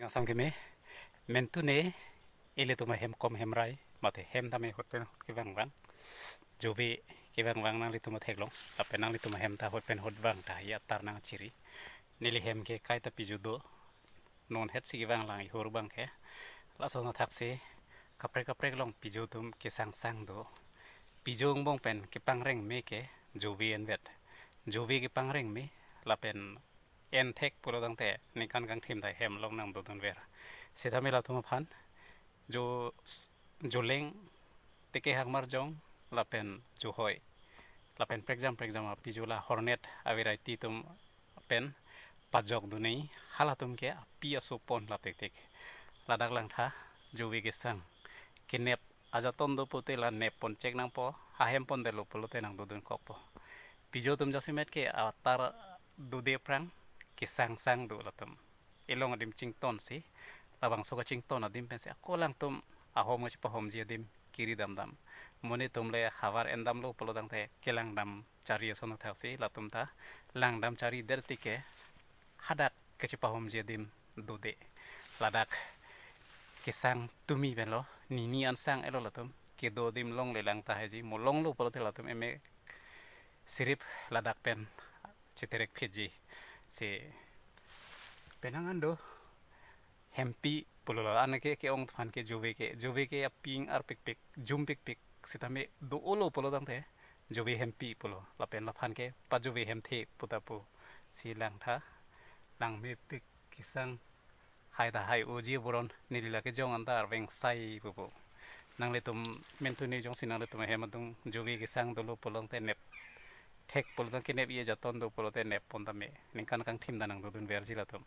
Ngasam keme mentune ele tuma hem kom hem rai mate hem tame hoten ke bang jobi ke bang nang lituma theklong ape nang lituma hem ta hot pen hot bang ta ya tar nang chiri nili hem ke kai ta pijudo non het si bang lang hor bang ke la so na thakse kapre long pijudum ke sang do pijong bong pen ke pangreng me ke jobi en vet jobi ke pangreng me la pen en thek pulo dang te nikan kang thim dai hem long nang do don ver se thame la tuma phan jo joleng teke hak mar jong la pen jo hoi la pen prexam pijula hornet avirai ti tum pen pajok dunei hala tum ke pia so pon la tek tek la dak lang tha jowi ke sang kinep aja ton do pote la nep pon cek nang po ha hem pon de lo polo te nang do don kok po pijo tum jasimet ke atar du de prang ke sang do la tum elong adim ching ton si labang soka ching ton adim pen se akolang tum ahom ngi pahom ji adim kiri dam mone tum le havar endam lo polo dang te kelang dam cari sono thasi la tum ta lang dam cari der tike hadak ke pahom ji adim du de ladak ke sang tumi ben lo ni an sang elo la tum ke do dim long le lang ta haji mo long lo polo te la tum eme sirip ladak pen citerek phiji se penangan do hempi polo la anake ke ong than ke jobe ke aping ar pik jum pik sitame do olo polo dang te jobe hempi polo la pen la phan ke pa jobe hem the putapu si lang tha lang me pik kisang hai da hai oji boron nilila ke jong andar beng sai bubu nang le tum mentu ni jong sinang le tum hem dung jobe ke sang dolo polo te nep thek polo dang ke nep ye jaton do polo te nep pon tame ningkan kang thim danang do dun verji la tum